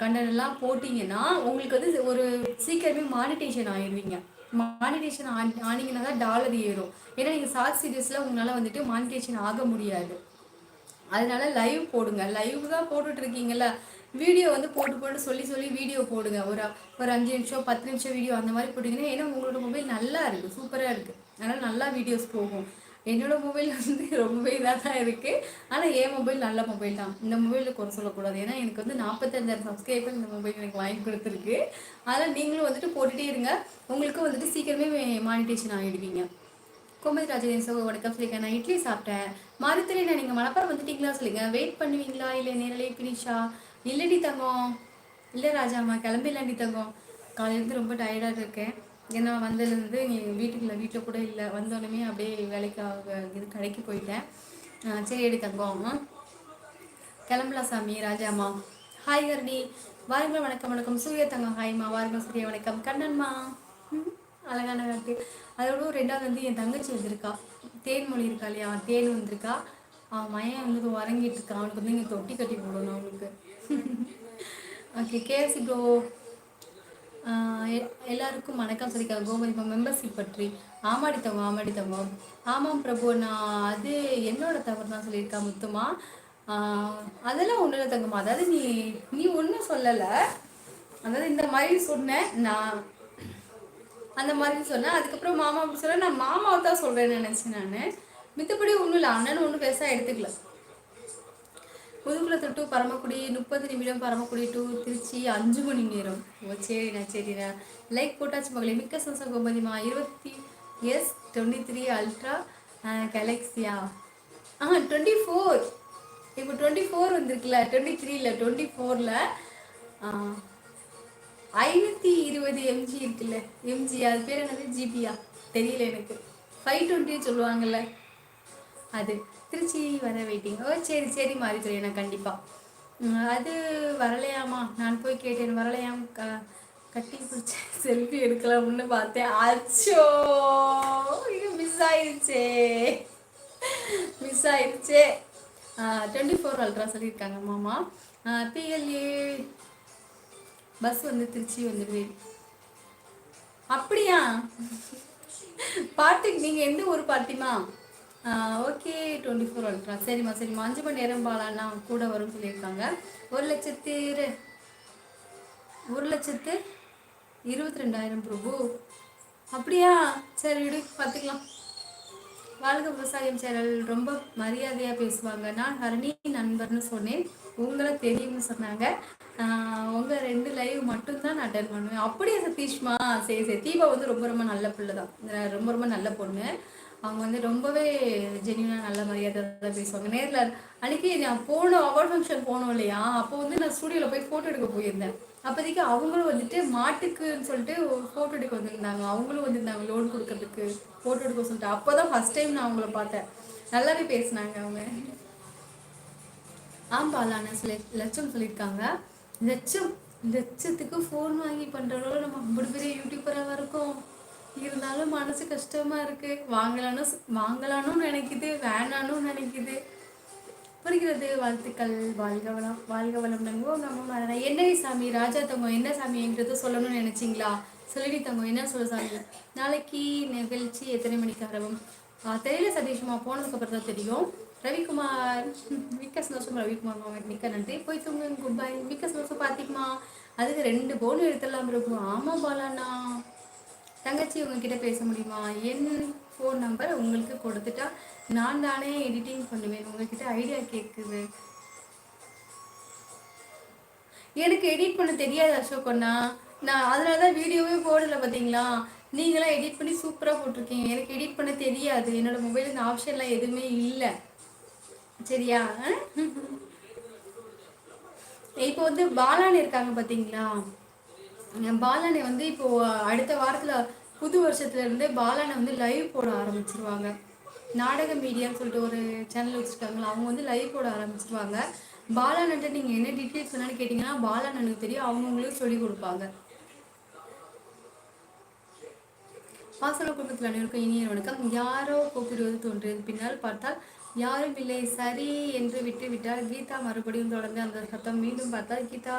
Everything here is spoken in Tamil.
கண்டென்ட் எல்லாம் போட்டிங்கன்னா உங்களுக்கு வந்து ஒரு சீக்கிரமே மானிட்டேஷன் ஆயிடுவீங்க. மானிட்டேஷன் ஆனீங்கன்னா தான் டாலர் ஏறும். ஏன்னா நீங்கள் ஷார்ட் சீரியஸில் உங்களால் வந்துட்டு மானிட்டேஷன் ஆக முடியாது. அதனால லைவ் போடுங்க. லைவ் தான் போட்டுட்டு இருக்கீங்கல்ல, வீடியோ வந்து போட்டு போட்டு சொல்லி சொல்லி வீடியோ போடுங்க. ஒரு 5 நிமிஷம் 10 நிமிஷம் வீடியோ அந்த மாதிரி போட்டிங்கன்னா, ஏன்னா உங்களோட மொபைல் நல்லா இருக்குது, சூப்பராக இருக்குது, அதனால் நல்லா வீடியோஸ் போகும். என்னோட மொபைல் வந்து ரொம்பவே இதாக தான் இருக்குது. ஆனால் என் மொபைல் நல்ல மொபைல் தான். இந்த மொபைலில் குறை சொல்லக்கூடாது. ஏன்னா எனக்கு வந்து 45,000 சப்ஸ்கிரைபர் இந்த மொபைல் எனக்கு வாங்கி கொடுத்துருக்கு. அதனால் நீங்களும் வந்துட்டு போட்டுகிட்டே இருங்க. உங்களுக்கும் வந்துட்டு சீக்கிரமே மானிட்டேஷன் ஆகிடுவீங்க. கோமதி ராஜேந்திரன் சார் வணக்கம் சொல்லியிருக்கேன். நான் இட்லி சாப்பிட்டேன். மாறுத்தலை நீங்கள் மணப்பாறை வந்துட்டீங்களா சொல்லுங்க. வெயிட் பண்ணுவீங்களா இல்லை நேரலே ஃபினிஷா? இல்லடி தங்கம், இல்லை ராஜாம்மா கிளம்பிடலாண்டி தங்கம். காலையிலேருந்து ரொம்ப டயர்டாக இருக்கேன். ஏன்னா வந்ததுலேருந்து வீட்டில் கூட இல்லை. வந்தோடனே அப்படியே வேலைக்காக இது கடைக்கு போயிட்டேன். சரி எடி தங்கம், கிளம்பலாம் சாமி. ராஜாம்மா ஹாய் ஹர்னி வாருங்கள். வணக்கம் வணக்கம். சூர்யா தங்கம் ஹாய்மா. வாருங்கள் சூர்யா வணக்கம். கண்ணன்மா அழகான காட்டு. அதோட 2வது வந்து என் தங்கச்சி வந்திருக்கா. தேன்மொழி இருக்கா இல்லையா, தேன் வந்திருக்கா. அவன் மையன் வந்து உறங்கிட்டு இருக்கான். அவனுக்கு வந்து இங்கே தொட்டி கட்டி போடணும் அவனுக்கு. ஓகே கேசி ப்ரோ எல்லாருக்கும் வணக்கம் சொல்லியிருக்காங்க. கோமதி மெம்பர்ஷிப் பற்றி. ஆமாடி தங்கம். ஆமாம் பிரபு, நான் அது என்னோட தவறு தான் சொல்லியிருக்கா முத்துமா. அதெல்லாம் ஒன்றும் இல்லை தங்கம்மா. அதாவது நீ ஒன்றும் சொல்லலை. அதாவது இந்த மாதிரி சொன்னேன் நான், அந்த மாதிரி சொன்னேன். அதுக்கப்புறம் மாமா அப்படி சொல்ல, நான் மாமாவை தான் சொல்கிறேன்னு நினச்சேன். நான் மித்தபடி ஒன்றும் இல்லை. அண்ணன் ஒன்றும் பெருசாக எடுத்துக்கல. முதுகுளத்து டு பரமக்குடி 30 நிமிடம், பரமக்குடி டு திருச்சி 5 மணி நேரம். ஓ சரிண்ணா. லைக் போட்டாச்சு மகளே. மிக்க சந்தோஷம் கோமதிமா. 23 அல்ட்ரா கேலக்ஸியா 24. இப்போ 24 வந்திருக்குல்ல, 23 இல்லை 24ல் 520 mg இருக்குல்ல. mg அது பேர் என்னது, ஜிபியா தெரியல எனக்கு. 520 சொல்லுவாங்கல்ல அது. திருச்சி வர வெயிட்டிங். ஓ சரி மாறி நான் கண்டிப்பாக. அது வரலையாமா, நான் போய் கேட்டேன். வரலையாம். கட்டி பிடிச்ச செல்ஃபி எடுக்கலாம்னு பார்த்தேன். அச்சோ இது மிஸ் ஆயிடுச்சே. 24 அல்ட்ரா சொல்லியிருக்காங்க மாமா. பிஎல்ஏ பஸ் வந்து திருச்சி வந்துடுது. அப்படியா? பாட்டுக்கு நீங்கள் எந்த ஊர் பாட்டிமா? Okay 24 ultra. சரிம்மா 5 மணி நேரம் பாலானா கூட வரும்னு சொல்லியிருக்காங்க. 1,22,000 பிரபு. அப்படியா? சரி விடு, பார்த்துக்கலாம். வாழ்க விவசாயம் சேனல் ரொம்ப மரியாதையாக பேசுவாங்க. நான் ஹரணி நண்பர்னு சொன்னேன், உங்களை தெரியும்னு சொன்னாங்க. உங்கள் 2 லைவ் மட்டும்தான் நான் அட்டன் பண்ணுவேன். அப்படியே சதீஷ்மா. சரி தீபா வந்து ரொம்ப நல்ல பிள்ளை தான். ரொம்ப நல்ல பொண்ணு. அவங்க வந்து ரொம்பவே ஜென்யூனாக நல்ல மரியாதை தான் பேசுவாங்க. நேரில் அன்றைக்கி நான் அவார்ட் ஃபங்க்ஷன் போனோம் இல்லையா, அப்போ வந்து நான் ஸ்டூடியோவில் போய் ஃபோட்டோ எடுக்க போயிருந்தேன். அப்போதைக்கு அவங்களும் வந்துட்டு மாட்டுக்குன்னு சொல்லிட்டு ஃபோட்டோ எடுக்க வந்திருந்தாங்க. அவங்களும் வந்திருந்தாங்க லோன் கொடுக்கறதுக்கு ஃபோட்டோ எடுக்க சொல்லிட்டு. அப்போ தான் ஃபஸ்ட் டைம் நான் அவங்கள பார்த்தேன். நல்லாவே பேசினாங்க அவங்க. பாலான லட்சம் சொல்லியிருக்காங்க. லட்சத்துக்கு ஃபோன் வாங்கி பண்ணுறதோட நம்ம 50 பெரிய யூடியூபராக இருக்கும். இருந்தாலும் மனசு கஷ்டமாக இருக்குது. வாங்கலானும் நினைக்குது, வேணானும் நினைக்குது. புரிகிறது. வாழ்த்துக்கள். வாழ்க வளம் நம்போ நம்ம. என்ன சாமி ராஜா தங்கம், என்ன சாமின்றது சொல்லணும்னு நினச்சிங்களா? சொல்லிடி தங்கம், என்ன சொல்ல சாமி? நாளைக்கு நிகழ்ச்சி எத்தனை மணிக்கு ஆரம்பம்? தெரியல சதீஷ்மா, போனதுக்கப்புறம் தான் தெரியும். ரவிக்குமார் மிக்க சந்தோஷம். ரவிக்குமார் மாமா மிக்க நன்றி. போய் தூங்க, குட் பை. மிக்க சந்தோஷம். பார்த்திக்குமா அதுக்கு 2 பவுன் எடுத்துடலாம் பிரபு. ஆமாம் பாலாண்ணா. தங்கச்சி உங்ககிட்ட பேச முடியுமா? என் ஃபோன் நம்பர் உங்களுக்கு கொடுத்துட்டா நான் தானே எடிட்டிங் பண்ணுவேன். உங்ககிட்ட ஐடியா கேட்குது. எனக்கு எடிட் பண்ண தெரியாது அசோக்கண்ணா. நான் அதனால தான் வீடியோவே போடலை. பார்த்தீங்களா, நீங்களாம் எடிட் பண்ணி சூப்பராக போட்டிருக்கீங்க. எனக்கு எடிட் பண்ண தெரியாது. என்னோட மொபைல் இந்த ஆப்ஷன்லாம் எதுவுமே இல்லை. சரியா? இப்போ வந்து பாலானே இருக்காங்க பார்த்தீங்களா, பாலானை வந்து இப்போது அடுத்த வாரத்தில் புது வருஷத்துலேருந்தே பாலானை வந்து லைவ் போட ஆரம்பிச்சிருவாங்க. நாடக மீடியான்னு சொல்லிட்டு ஒரு சேனல் வச்சுருக்காங்களா, அவங்க வந்து லைவ் போட ஆரம்பிச்சிருவாங்க. பாலானன்ட்டு நீங்கள் என்ன டீட்டெயில்ஸ் வேணாலும் கேட்டிங்கன்னா பாலானனுக்கு தெரியும், அவங்கவுங்களுக்கு சொல்லி கொடுப்பாங்க. வாசன குடும்பத்தில் அனைவருக்கும் இனிய வணக்கம். யாரோ கூப்பிடுவது தோன்றியது, பின்னால் பார்த்தால் யாரும் இல்லை. சரி என்று விட்டு விட்டால் கீதா மறுபடியும் தொடர்ந்து அந்த சத்தம். மீண்டும் பார்த்தால் கீதா